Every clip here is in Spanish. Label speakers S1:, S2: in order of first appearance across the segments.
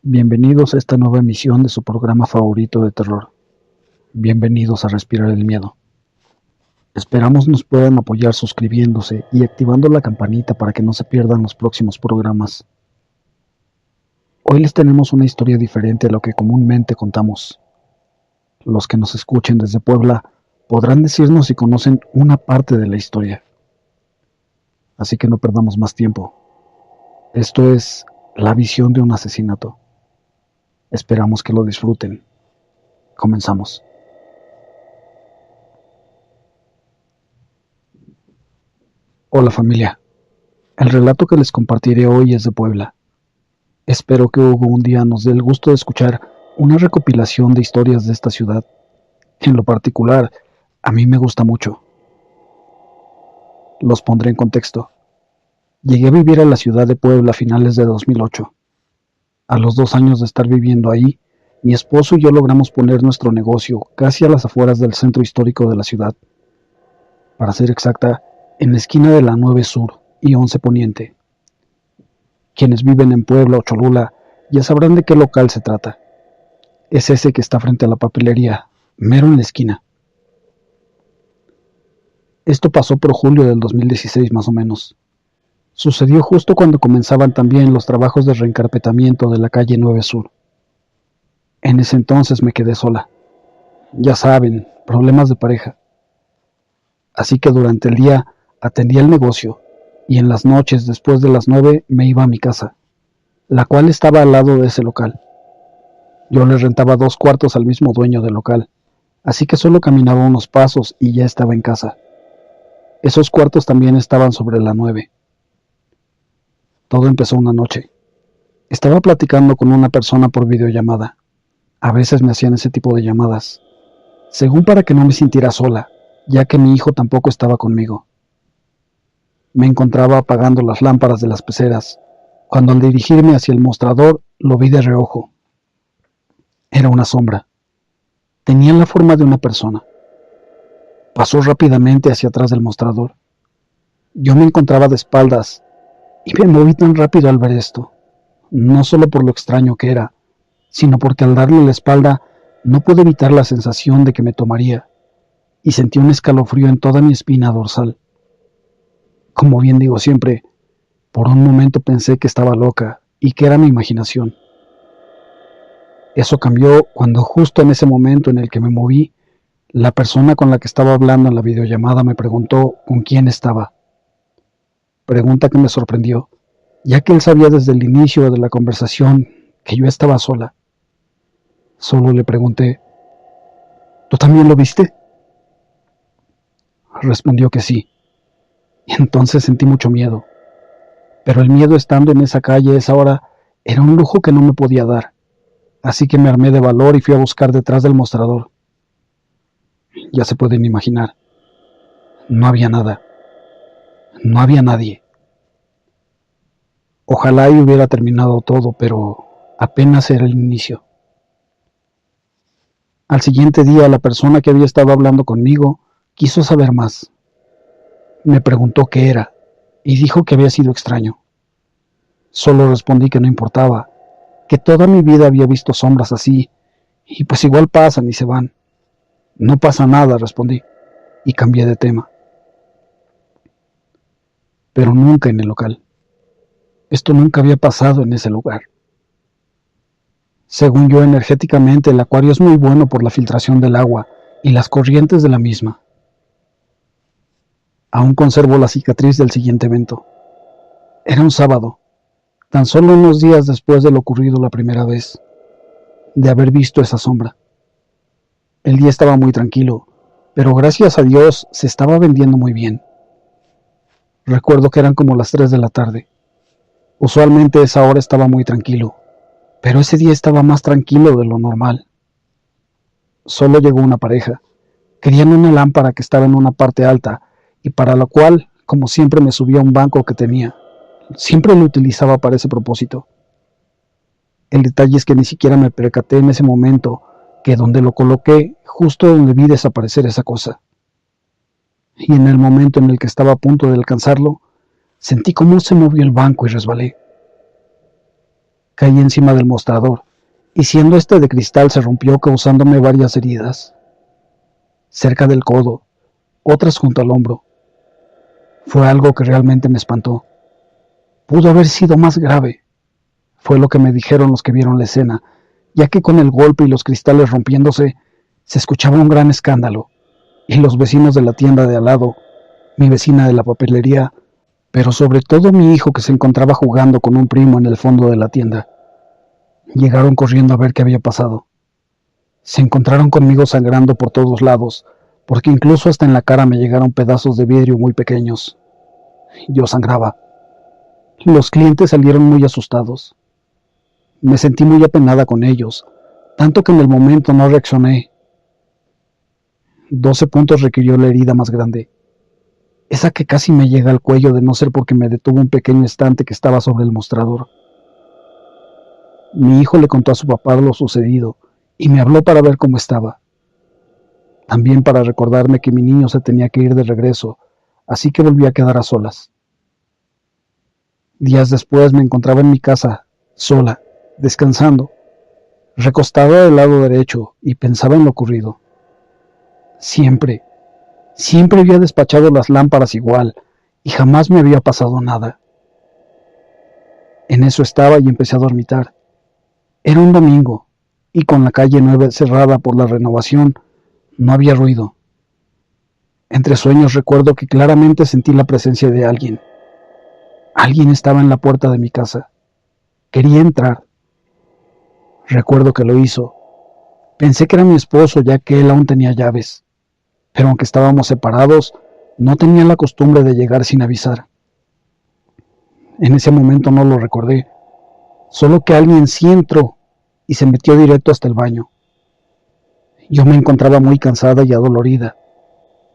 S1: Bienvenidos a esta nueva emisión de su programa favorito de terror. Bienvenidos a Respirar el Miedo. Esperamos nos puedan apoyar suscribiéndose y activando la campanita para que no se pierdan los próximos programas. Hoy les tenemos una historia diferente a lo que comúnmente contamos. Los que nos escuchen desde Puebla podrán decirnos si conocen una parte de la historia. Así que no perdamos más tiempo. Esto es La visión de un asesinato. Esperamos que lo disfruten. Comenzamos. Hola familia. El relato que les compartiré hoy es de Puebla. Espero que Hugo un día nos dé el gusto de escuchar una recopilación de historias de esta ciudad. En lo particular, a mí me gusta mucho. Los pondré en contexto. Llegué a vivir a la ciudad de Puebla a finales de 2008. A los 2 años de estar viviendo ahí, mi esposo y yo logramos poner nuestro negocio casi a las afueras del centro histórico de la ciudad. Para ser exacta, en la esquina de la 9 Sur y 11 Poniente. Quienes viven en Puebla o Cholula ya sabrán de qué local se trata. Es ese que está frente a la papelería, mero en la esquina. Esto pasó por julio del 2016 más o menos. Sucedió justo cuando comenzaban también los trabajos de reencarpetamiento de la calle 9 Sur. En ese entonces me quedé sola. Ya saben, problemas de pareja. Así que durante el día atendía el negocio y en las noches después de las 9 me iba a mi casa, la cual estaba al lado de ese local. Yo le rentaba 2 cuartos al mismo dueño del local, así que solo caminaba unos pasos y ya estaba en casa. Esos cuartos también estaban sobre la 9. Todo empezó una noche. Estaba platicando con una persona por videollamada. A veces me hacían ese tipo de llamadas, según para que no me sintiera sola, ya que mi hijo tampoco estaba conmigo. Me encontraba apagando las lámparas de las peceras, cuando al dirigirme hacia el mostrador lo vi de reojo. Era una sombra. Tenía la forma de una persona. Pasó rápidamente hacia atrás del mostrador. Yo me encontraba de espaldas y me moví tan rápido al ver esto, no solo por lo extraño que era, sino porque al darle la espalda no pude evitar la sensación de que me tomaría, y sentí un escalofrío en toda mi espina dorsal. Como bien digo siempre, por un momento pensé que estaba loca y que era mi imaginación. Eso cambió cuando justo en ese momento en el que me moví, la persona con la que estaba hablando en la videollamada me preguntó con quién estaba. Pregunta que me sorprendió, ya que él sabía desde el inicio de la conversación que yo estaba sola. Solo le pregunté, ¿tú también lo viste? Respondió que sí. Entonces sentí mucho miedo. Pero el miedo estando en esa calle a esa hora era un lujo que no me podía dar. Así que me armé de valor y fui a buscar detrás del mostrador. Ya se pueden imaginar. No había nada. No había nadie. Ojalá y hubiera terminado todo, pero apenas era el inicio. Al siguiente día, la persona que había estado hablando conmigo quiso saber más. Me preguntó qué era y dijo que había sido extraño. Solo respondí que no importaba, que toda mi vida había visto sombras así, y pues igual pasan y se van. No pasa nada, respondí, y cambié de tema. Pero nunca en el local. Esto nunca había pasado en ese lugar. Según yo, energéticamente, el acuario es muy bueno por la filtración del agua y las corrientes de la misma. Aún conservo la cicatriz del siguiente evento. Era un sábado, tan solo unos días después de lo ocurrido la primera vez, de haber visto esa sombra. El día estaba muy tranquilo, pero gracias a Dios se estaba vendiendo muy bien. Recuerdo que eran como las 3 de la tarde. Usualmente esa hora estaba muy tranquilo, pero ese día estaba más tranquilo de lo normal. Solo llegó una pareja. Querían una lámpara que estaba en una parte alta y para la cual, como siempre, me subí a un banco que tenía, Siempre lo utilizaba para ese propósito. El detalle es que ni siquiera me percaté en ese momento que donde lo coloqué, justo donde vi desaparecer esa cosa. Y en el momento en el que estaba a punto de alcanzarlo, sentí cómo se movió el banco y resbalé. Caí encima del mostrador, y siendo este de cristal se rompió causándome varias heridas. Cerca del codo, otras junto al hombro. Fue algo que realmente me espantó. Pudo haber sido más grave. Fue lo que me dijeron los que vieron la escena, ya que con el golpe y los cristales rompiéndose, se escuchaba un gran escándalo, y los vecinos de la tienda de al lado, mi vecina de la papelería, pero sobre todo mi hijo que se encontraba jugando con un primo en el fondo de la tienda, llegaron corriendo a ver qué había pasado. Se encontraron conmigo sangrando por todos lados, porque incluso hasta en la cara me llegaron pedazos de vidrio muy pequeños. Yo sangraba. Los clientes salieron muy asustados. Me sentí muy apenada con ellos, tanto que en el momento no reaccioné. 12 puntos requirió la herida más grande, esa que casi me llega al cuello de no ser porque me detuvo un pequeño estante que estaba sobre el mostrador. Mi hijo le contó a su papá lo sucedido y me habló para ver cómo estaba. También para recordarme que mi niño se tenía que ir de regreso, así que volví a quedar a solas. Días después me encontraba en mi casa, sola, descansando, recostada del lado derecho y pensaba en lo ocurrido. Siempre había despachado las lámparas igual y jamás me había pasado nada. En eso estaba y empecé a dormitar. Era un domingo y con la calle 9 cerrada por la renovación, no había ruido. Entre sueños recuerdo que claramente sentí la presencia de alguien. Alguien estaba en la puerta de mi casa. Quería entrar. Recuerdo que lo hizo. Pensé que era mi esposo ya que él aún tenía llaves. Pero aunque estábamos separados, no tenía la costumbre de llegar sin avisar. En ese momento no lo recordé, solo que alguien sí entró y se metió directo hasta el baño. Yo me encontraba muy cansada y adolorida.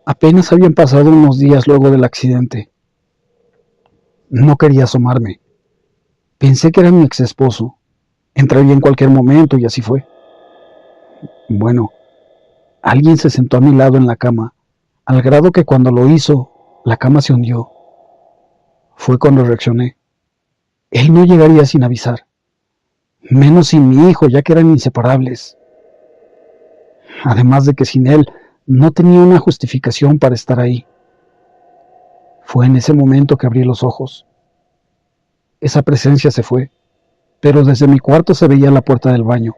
S1: Apenas habían pasado unos días luego del accidente. No quería asomarme. Pensé que era mi ex esposo. Entraría en cualquier momento y así fue. Bueno, alguien se sentó a mi lado en la cama, al grado que cuando lo hizo, la cama se hundió. Fue cuando reaccioné. Él no llegaría sin avisar, menos sin mi hijo, ya que eran inseparables. Además de que sin él no tenía una justificación para estar ahí. Fue en ese momento que abrí los ojos. Esa presencia se fue, pero desde mi cuarto se veía la puerta del baño.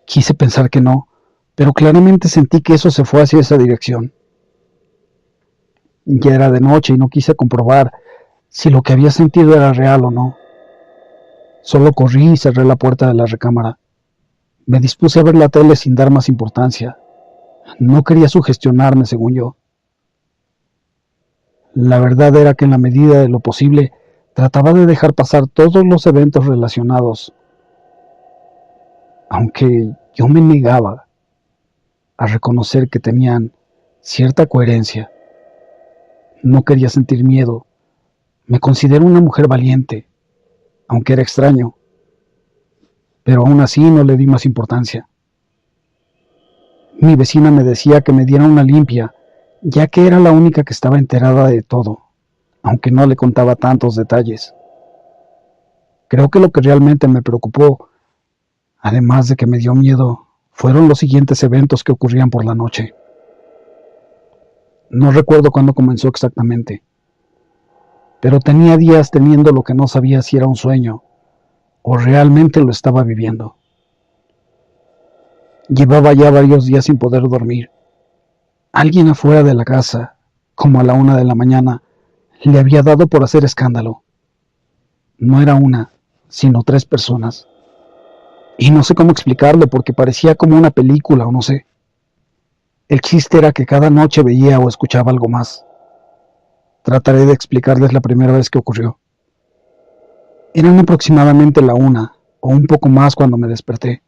S1: Quise pensar que no, pero claramente sentí que eso se fue hacia esa dirección. Ya era de noche y no quise comprobar si lo que había sentido era real o no. Solo corrí y cerré la puerta de la recámara. Me dispuse a ver la tele sin dar más importancia. No quería sugestionarme, según yo. La verdad era que en la medida de lo posible trataba de dejar pasar todos los eventos relacionados, aunque yo me negaba a reconocer que tenían cierta coherencia. No quería sentir miedo. Me considero una mujer valiente, aunque era extraño, pero aún así no le di más importancia. Mi vecina me decía que me diera una limpia, ya que era la única que estaba enterada de todo, aunque no le contaba tantos detalles. Creo que lo que realmente me preocupó, además de que me dio miedo, fueron los siguientes eventos que ocurrían por la noche. No recuerdo cuándo comenzó exactamente, pero tenía días teniendo lo que no sabía si era un sueño o realmente lo estaba viviendo. Llevaba ya varios días sin poder dormir. Alguien afuera de la casa, como a la 1 de la mañana, le había dado por hacer escándalo. No era una, sino 3 personas. Y no sé cómo explicarlo porque parecía como una película o no sé. El chiste era que cada noche veía o escuchaba algo más. Trataré de explicarles la primera vez que ocurrió. Eran aproximadamente la 1 o un poco más cuando me desperté.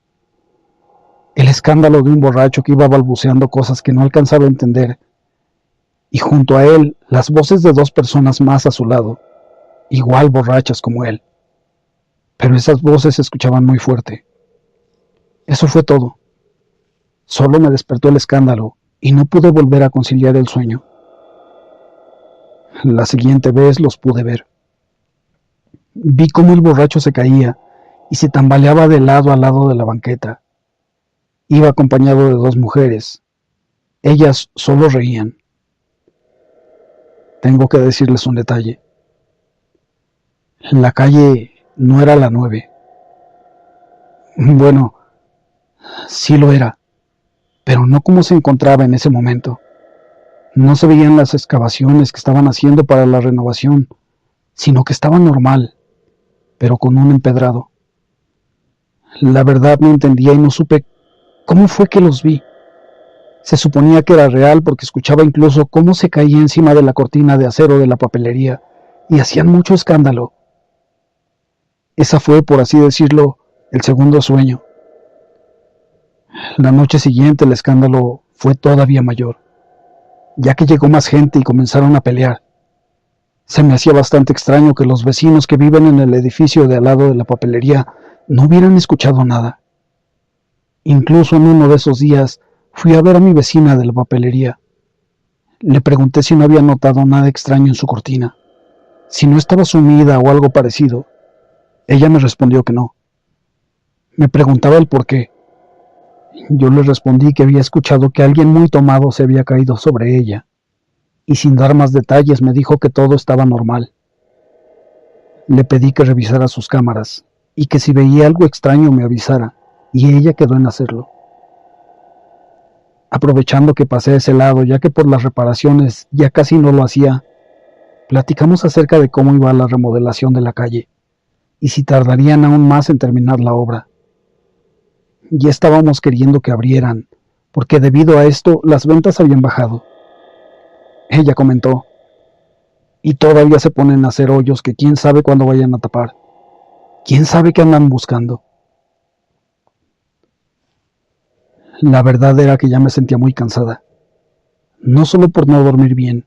S1: El escándalo de un borracho que iba balbuceando cosas que no alcanzaba a entender, y junto a él las voces de 2 personas más a su lado. igual borrachas como él, pero esas voces se escuchaban muy fuerte. Eso fue todo. Solo me despertó el escándalo y no pude volver a conciliar el sueño. La siguiente vez los pude ver. Vi cómo el borracho se caía y se tambaleaba de lado a lado de la banqueta. Iba acompañado de dos mujeres. Ellas solo reían. Tengo que decirles un detalle. La calle no era la 9. Bueno, sí lo era, pero no como se encontraba en ese momento. No se veían las excavaciones que estaban haciendo para la renovación, sino que estaba normal, pero con un empedrado. La verdad no entendía y no supe cómo fue que los vi. Se suponía que era real porque escuchaba incluso cómo se caía encima de la cortina de acero de la papelería y hacían mucho escándalo. Esa fue, por así decirlo, el segundo sueño. La noche siguiente el escándalo fue todavía mayor, ya que llegó más gente y comenzaron a pelear. Se me hacía bastante extraño que los vecinos que viven en el edificio de al lado de la papelería no hubieran escuchado nada. Incluso en uno de esos días fui a ver a mi vecina de la papelería. Le pregunté si no había notado nada extraño en su cortina, si no estaba sumida o algo parecido. Ella me respondió que no. Me preguntaba el por qué. Yo le respondí que había escuchado que alguien muy tomado se había caído sobre ella, y sin dar más detalles me dijo que todo estaba normal. Le pedí que revisara sus cámaras, y que si veía algo extraño me avisara, y ella quedó en hacerlo. Aprovechando que pasé a ese lado, ya que por las reparaciones ya casi no lo hacía, platicamos acerca de cómo iba la remodelación de la calle, y si tardarían aún más en terminar la obra. Ya estábamos queriendo que abrieran, porque debido a esto las ventas habían bajado. Ella comentó, y todavía se ponen a hacer hoyos que quién sabe cuándo vayan a tapar. ¿Quién sabe qué andan buscando? La verdad era que ya me sentía muy cansada, no solo por no dormir bien,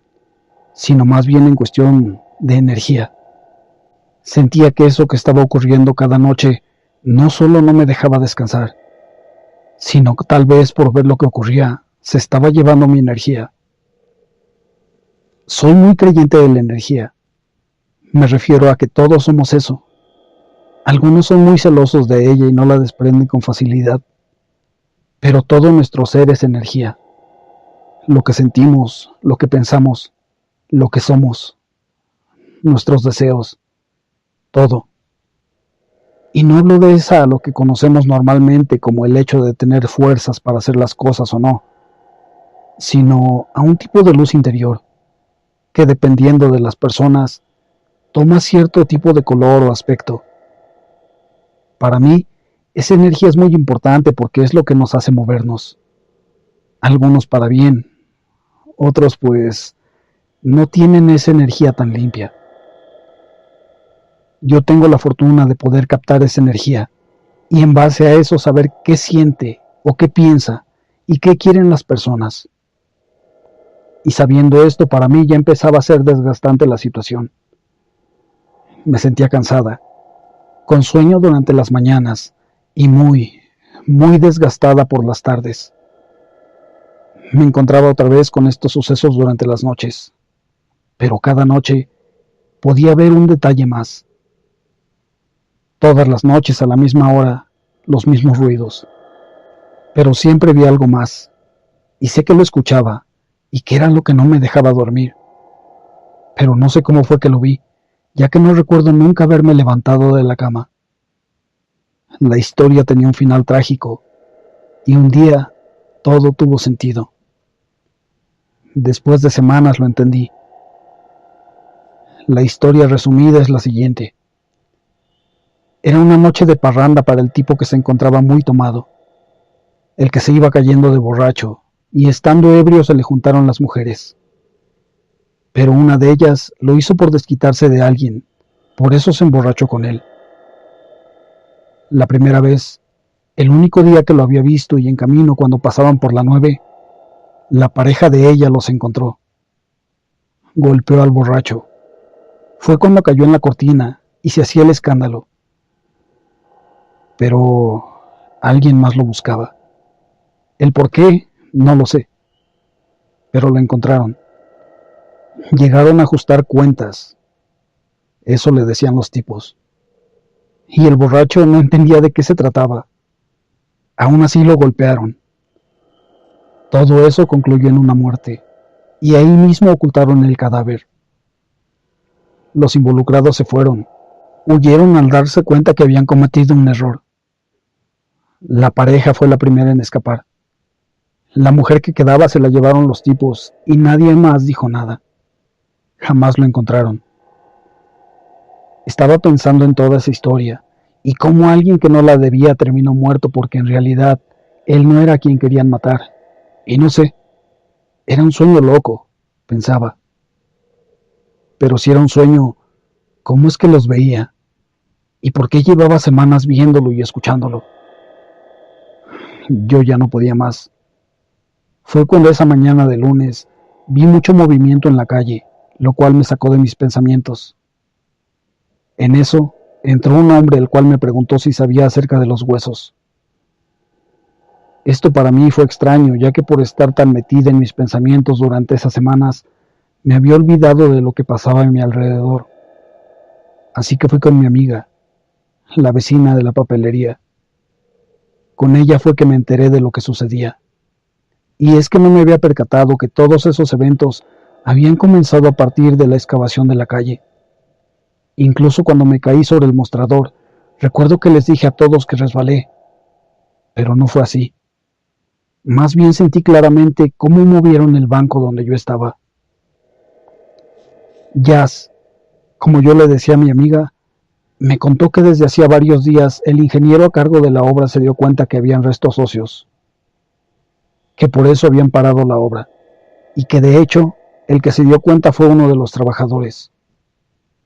S1: sino más bien en cuestión de energía. Sentía que eso que estaba ocurriendo cada noche no solo no me dejaba descansar, sino que tal vez por ver lo que ocurría, se estaba llevando mi energía. Soy muy creyente de la energía. Me refiero a que todos somos eso. Algunos son muy celosos de ella y no la desprenden con facilidad, pero todo nuestro ser es energía. Lo que sentimos, lo que pensamos, lo que somos, nuestros deseos, todo. Y no hablo de esa a lo que conocemos normalmente como el hecho de tener fuerzas para hacer las cosas o no, sino a un tipo de luz interior, que dependiendo de las personas, toma cierto tipo de color o aspecto. Para mí, esa energía es muy importante porque es lo que nos hace movernos. Algunos para bien, otros pues no tienen esa energía tan limpia. Yo tengo la fortuna de poder captar esa energía y en base a eso saber qué siente o qué piensa y qué quieren las personas. Y sabiendo esto, para mí ya empezaba a ser desgastante la situación. Me sentía cansada, con sueño durante las mañanas y muy desgastada por las tardes. Me encontraba otra vez con estos sucesos durante las noches, pero cada noche podía ver un detalle más. Todas las noches a la misma hora, los mismos ruidos, pero siempre vi algo más, y sé que lo escuchaba, y que era lo que no me dejaba dormir. Pero no sé cómo fue que lo vi, ya que no recuerdo nunca haberme levantado de la cama. La historia tenía un final trágico, y un día todo tuvo sentido. Después de semanas lo entendí. La historia resumida es la siguiente. Era una noche de parranda para el tipo que se encontraba muy tomado, el que se iba cayendo de borracho, y estando ebrio se le juntaron las mujeres. Pero una de ellas lo hizo por desquitarse de alguien, por eso se emborrachó con él. La primera vez, el único día que lo había visto y en camino cuando pasaban por la 9, la pareja de ella los encontró. Golpeó al borracho. Fue cuando cayó en la cortina y se hacía el escándalo. Pero alguien más lo buscaba. El por qué, no lo sé. Pero lo encontraron. Llegaron a ajustar cuentas. Eso le decían los tipos. Y el borracho no entendía de qué se trataba. Aún así lo golpearon. Todo eso concluyó en una muerte. Y ahí mismo ocultaron el cadáver. Los involucrados se fueron. Huyeron al darse cuenta que habían cometido un error. La pareja fue la primera en escapar. La mujer que quedaba se la llevaron los tipos y nadie más dijo nada. Jamás lo encontraron. Estaba pensando en toda esa historia y cómo alguien que no la debía terminó muerto porque en realidad él no era quien querían matar. Y no sé, era un sueño loco, pensaba. Pero si era un sueño, ¿cómo es que los veía? ¿Y por qué llevaba semanas viéndolo y escuchándolo? Yo ya no podía más. Fue cuando esa mañana de lunes vi mucho movimiento en la calle, lo cual me sacó de mis pensamientos. En eso entró un hombre el cual me preguntó si sabía acerca de los huesos. Esto para mí fue extraño, ya que por estar tan metida en mis pensamientos durante esas semanas, me había olvidado de lo que pasaba en mi alrededor. Así que fui con mi amiga, la vecina de la papelería. Con ella fue que me enteré de lo que sucedía. Y es que no me había percatado que todos esos eventos habían comenzado a partir de la excavación de la calle. Incluso cuando me caí sobre el mostrador, recuerdo que les dije a todos que resbalé, pero no fue así. Más bien sentí claramente cómo movieron el banco donde yo estaba. Jazz, como yo le decía a mi amiga, me contó que desde hacía varios días el ingeniero a cargo de la obra se dio cuenta que habían restos óseos, que por eso habían parado la obra, y que de hecho el que se dio cuenta fue uno de los trabajadores.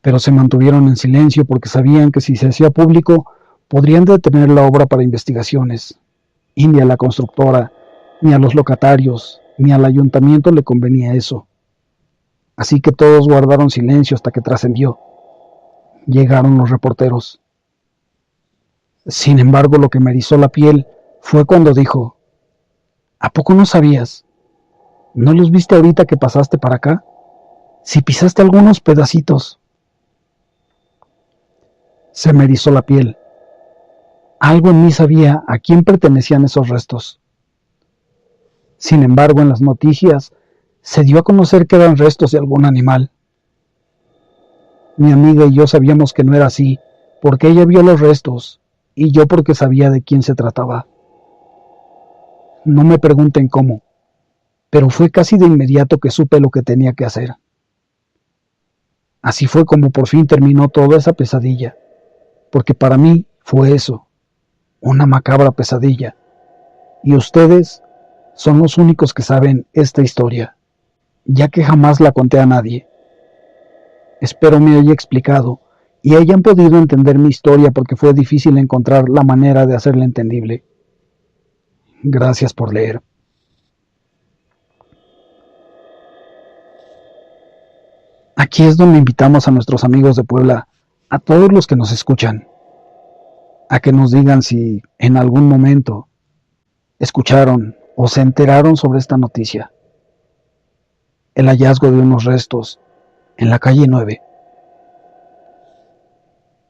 S1: Pero se mantuvieron en silencio porque sabían que si se hacía público podrían detener la obra para investigaciones, y ni a la constructora, ni a los locatarios, ni al ayuntamiento le convenía eso. Así que todos guardaron silencio hasta que trascendió. Llegaron los reporteros. Sin embargo, lo que me erizó la piel fue cuando dijo: ¿A poco no sabías? ¿No los viste ahorita que pasaste para acá? Si pisaste algunos pedacitos. Se me erizó la piel. Algo en mí sabía a quién pertenecían esos restos. Sin embargo, en las noticias se dio a conocer que eran restos de algún animal. Mi amiga y yo sabíamos que no era así, porque ella vio los restos, y yo porque sabía de quién se trataba. No me pregunten cómo, pero fue casi de inmediato que supe lo que tenía que hacer. Así fue como por fin terminó toda esa pesadilla, porque para mí fue eso, una macabra pesadilla, y ustedes son los únicos que saben esta historia, ya que jamás la conté a nadie. Espero me haya explicado y hayan podido entender mi historia porque fue difícil encontrar la manera de hacerla entendible. Gracias por leer. Aquí es donde invitamos a nuestros amigos de Puebla, a todos los que nos escuchan, a que nos digan si en algún momento escucharon o se enteraron sobre esta noticia. El hallazgo de unos restos en la calle 9.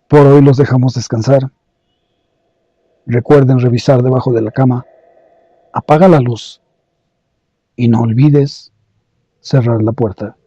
S1: Por hoy los dejamos descansar. Recuerden revisar debajo de la cama. Apaga la luz y no olvides cerrar la puerta.